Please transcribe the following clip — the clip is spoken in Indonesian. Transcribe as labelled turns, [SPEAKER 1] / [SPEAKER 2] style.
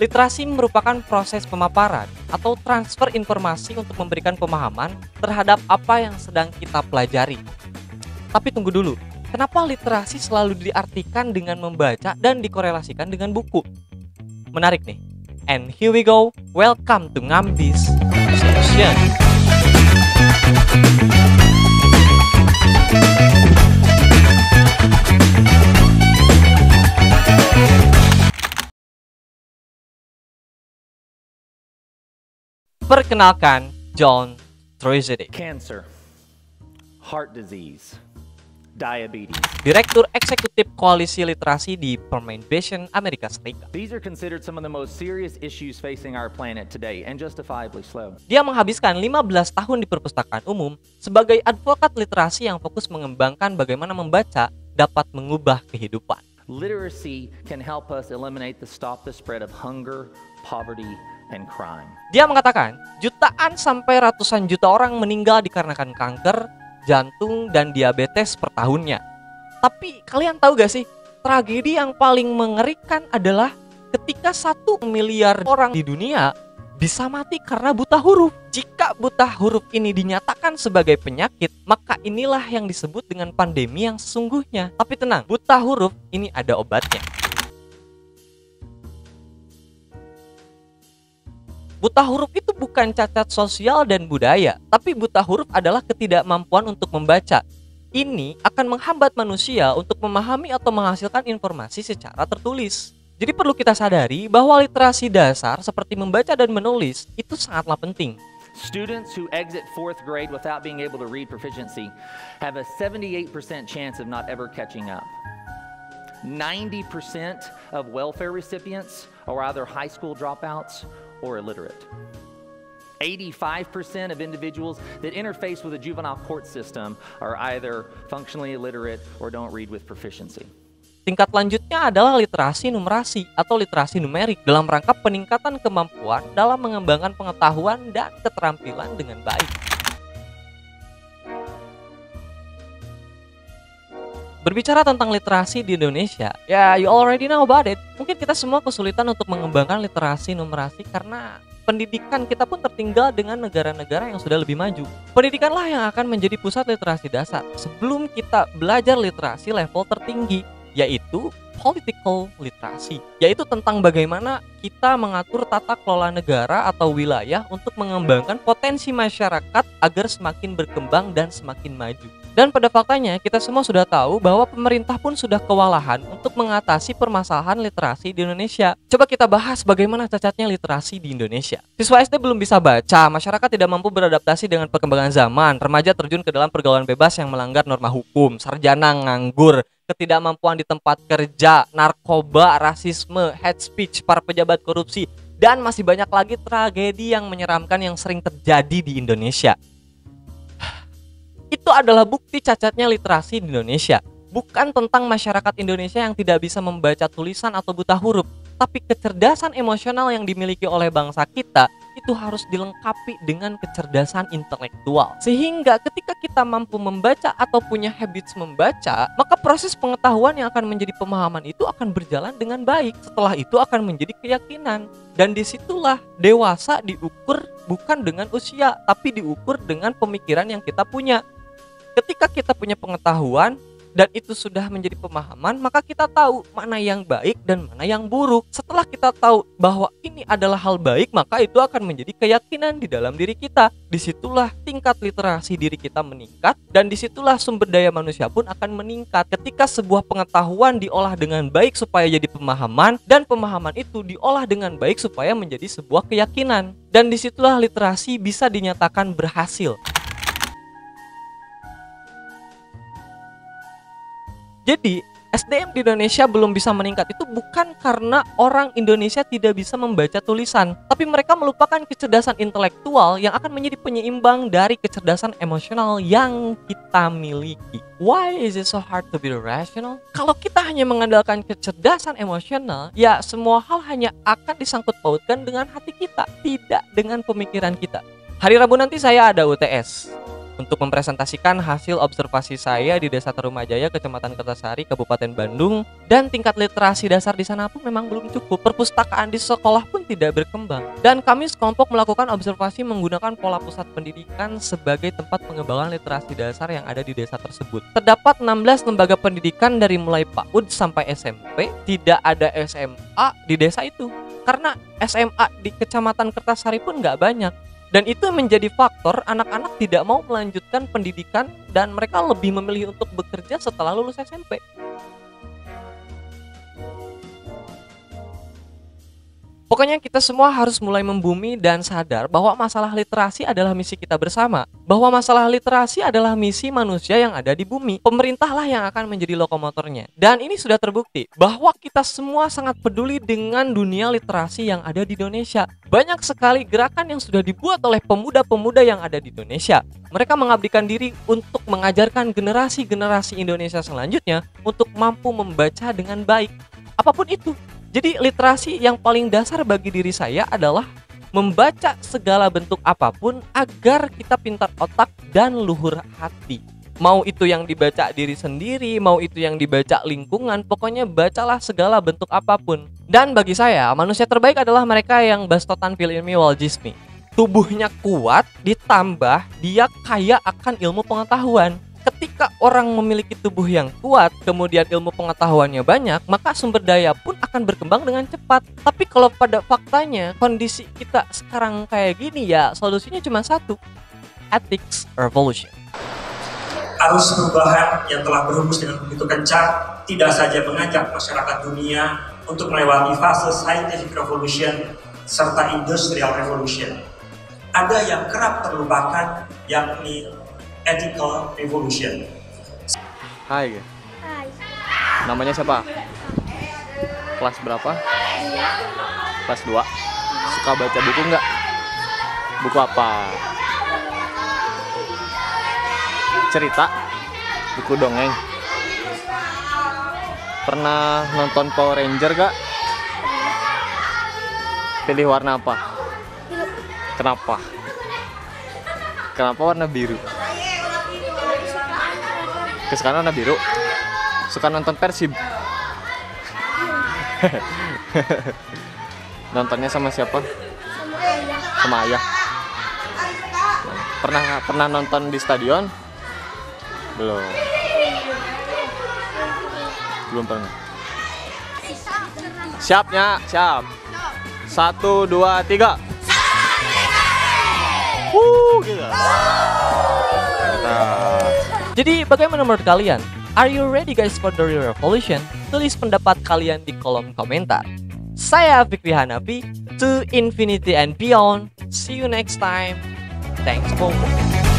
[SPEAKER 1] Literasi merupakan proses pemaparan atau transfer informasi untuk memberikan pemahaman terhadap apa yang sedang kita pelajari. Tapi tunggu dulu, kenapa literasi selalu diartikan dengan membaca dan dikorelasikan dengan buku? Menarik nih. And here we go, welcome to Ngambis Solution. Perkenalkan, John Troisidik,
[SPEAKER 2] Cancer, heart disease, diabetes.
[SPEAKER 1] Direktur Eksekutif Koalisi Literasi di Permainbation, Amerika Serikat.
[SPEAKER 2] These are considered some of the most serious issues facing our planet today, and justifiably so.
[SPEAKER 1] Dia menghabiskan 15 tahun di perpustakaan umum sebagai advokat literasi yang fokus mengembangkan bagaimana membaca dapat mengubah kehidupan.
[SPEAKER 2] Literacy can help us eliminate stop the spread of hunger, poverty, and crime.
[SPEAKER 1] Dia mengatakan, jutaan sampai ratusan juta orang meninggal dikarenakan kanker, jantung, dan diabetes per tahunnya. Tapi kalian tahu gak sih, tragedi yang paling mengerikan adalah ketika 1 miliar orang di dunia bisa mati karena buta huruf. Jika buta huruf ini dinyatakan sebagai penyakit, maka inilah yang disebut dengan pandemi yang sesungguhnya. Tapi tenang, buta huruf ini ada obatnya. Buta huruf itu bukan cacat sosial dan budaya, tapi buta huruf adalah ketidakmampuan untuk membaca. Ini akan menghambat manusia untuk memahami atau menghasilkan informasi secara tertulis. Jadi perlu kita sadari bahwa literasi dasar seperti membaca dan menulis itu sangatlah penting.
[SPEAKER 2] Students who exit 4th grade without being able to read proficiency have a 78% chance of not ever catching up. 90% of welfare recipients are either high school dropouts or illiterate. 85% of individuals that interface with the juvenile court system are either functionally illiterate or don't read with proficiency.
[SPEAKER 1] Tingkat lanjutnya adalah literasi numerasi atau literasi numerik dalam rangka peningkatan kemampuan dalam mengembangkan pengetahuan dan keterampilan dengan baik. Berbicara tentang literasi di Indonesia, ya you already know about it. Mungkin kita semua kesulitan untuk mengembangkan literasi numerasi karena pendidikan kita pun tertinggal dengan negara-negara yang sudah lebih maju. Pendidikanlah yang akan menjadi pusat literasi dasar sebelum kita belajar literasi level tertinggi, yaitu political literasi, yaitu tentang bagaimana kita mengatur tata kelola negara atau wilayah untuk mengembangkan potensi masyarakat agar semakin berkembang dan semakin maju. Dan pada faktanya kita semua sudah tahu bahwa pemerintah pun sudah kewalahan untuk mengatasi permasalahan literasi di Indonesia. Coba kita bahas bagaimana cacatnya literasi di Indonesia. Siswa SD belum bisa baca, masyarakat tidak mampu beradaptasi dengan perkembangan zaman, remaja terjun ke dalam pergaulan bebas yang melanggar norma hukum, sarjana nganggur, ketidakmampuan di tempat kerja, narkoba, rasisme, hate speech, para pejabat korupsi, dan masih banyak lagi tragedi yang menyeramkan yang sering terjadi di Indonesia. Itu adalah bukti cacatnya literasi di Indonesia. Bukan tentang masyarakat Indonesia yang tidak bisa membaca tulisan atau buta huruf, tapi kecerdasan emosional yang dimiliki oleh bangsa kita itu harus dilengkapi dengan kecerdasan intelektual. Sehingga ketika kita mampu membaca atau punya habits membaca, maka proses pengetahuan yang akan menjadi pemahaman itu akan berjalan dengan baik. Setelah itu akan menjadi keyakinan. Dan disitulah dewasa diukur bukan dengan usia, tapi diukur dengan pemikiran yang kita punya. Ketika kita punya pengetahuan dan itu sudah menjadi pemahaman, maka kita tahu mana yang baik dan mana yang buruk. Setelah kita tahu bahwa ini adalah hal baik, maka itu akan menjadi keyakinan di dalam diri kita. Disitulah tingkat literasi diri kita meningkat, dan disitulah sumber daya manusia pun akan meningkat. Ketika sebuah pengetahuan diolah dengan baik supaya jadi pemahaman, dan pemahaman itu diolah dengan baik supaya menjadi sebuah keyakinan. Dan disitulah literasi bisa dinyatakan berhasil. Jadi SDM di Indonesia belum bisa meningkat itu bukan karena orang Indonesia tidak bisa membaca tulisan, tapi mereka melupakan kecerdasan intelektual yang akan menjadi penyeimbang dari kecerdasan emosional yang kita miliki. Why is it so hard to be rational? Kalau kita hanya mengandalkan kecerdasan emosional, ya semua hal hanya akan disangkut pautkan dengan hati kita, tidak dengan pemikiran kita. Hari Rabu nanti saya ada UTS. untuk mempresentasikan hasil observasi saya di Desa Tarumajaya, Kecamatan Kertasari, Kabupaten Bandung. Dan tingkat literasi dasar di sana pun memang belum cukup. Perpustakaan di sekolah pun tidak berkembang. Dan kami sekelompok melakukan observasi menggunakan pola pusat pendidikan sebagai tempat pengembangan literasi dasar yang ada di desa tersebut. Terdapat 16 lembaga pendidikan dari mulai PAUD sampai SMP. Tidak ada SMA di desa itu. Karena SMA di Kecamatan Kertasari pun nggak banyak. Dan itu menjadi faktor anak-anak tidak mau melanjutkan pendidikan dan mereka lebih memilih untuk bekerja setelah lulus SMP. Pokoknya kita semua harus mulai membumi dan sadar bahwa masalah literasi adalah misi kita bersama. Bahwa masalah literasi adalah misi manusia yang ada di bumi. Pemerintahlah yang akan menjadi lokomotornya. Dan ini sudah terbukti bahwa kita semua sangat peduli dengan dunia literasi yang ada di Indonesia. Banyak sekali gerakan yang sudah dibuat oleh pemuda-pemuda yang ada di Indonesia. Mereka mengabdikan diri untuk mengajarkan generasi-generasi Indonesia selanjutnya untuk mampu membaca dengan baik. Apapun itu. Jadi literasi yang paling dasar bagi diri saya adalah membaca segala bentuk apapun agar kita pintar otak dan luhur hati. Mau itu yang dibaca diri sendiri, mau itu yang dibaca lingkungan, pokoknya bacalah segala bentuk apapun. Dan bagi saya, manusia terbaik adalah mereka yang bastotan fil ilmi wal jismi. Tubuhnya kuat, ditambah dia kaya akan ilmu pengetahuan. Ketika orang memiliki tubuh yang kuat, kemudian ilmu pengetahuannya banyak, maka sumber daya pun akan berkembang dengan cepat. Tapi kalau pada faktanya kondisi kita sekarang kayak gini ya, solusinya cuma satu, ethics revolution.
[SPEAKER 3] Arus perubahan yang telah berhembus dengan begitu kencang tidak saja mengajak masyarakat dunia untuk melewati fase scientific revolution serta industrial revolution. Ada yang kerap terlupakan, yakni ethical revolution.
[SPEAKER 4] Hai.
[SPEAKER 5] Hai.
[SPEAKER 4] Namanya siapa? Kelas berapa? Kelas 2. Suka baca buku nggak? Buku apa? Cerita? Buku dongeng? Pernah nonton Power Ranger gak? Pilih warna apa?
[SPEAKER 5] Biru.
[SPEAKER 4] Kenapa? Kenapa warna biru? Kesukaan warna biru. Suka nonton Persib. Nontonnya sama siapa?
[SPEAKER 5] Sama ayah.
[SPEAKER 4] Sama ayah. Pernah nonton di stadion? Belum. Belum pernah. Siapnya, siap. 1, 2, 3. Gitu.
[SPEAKER 1] Jadi bagaimana menurut kalian? Are you ready guys for the real revolution? Tulis pendapat kalian di kolom komentar. Saya Fikri Hanafi, to infinity and beyond. See you next time. Thanks for watching.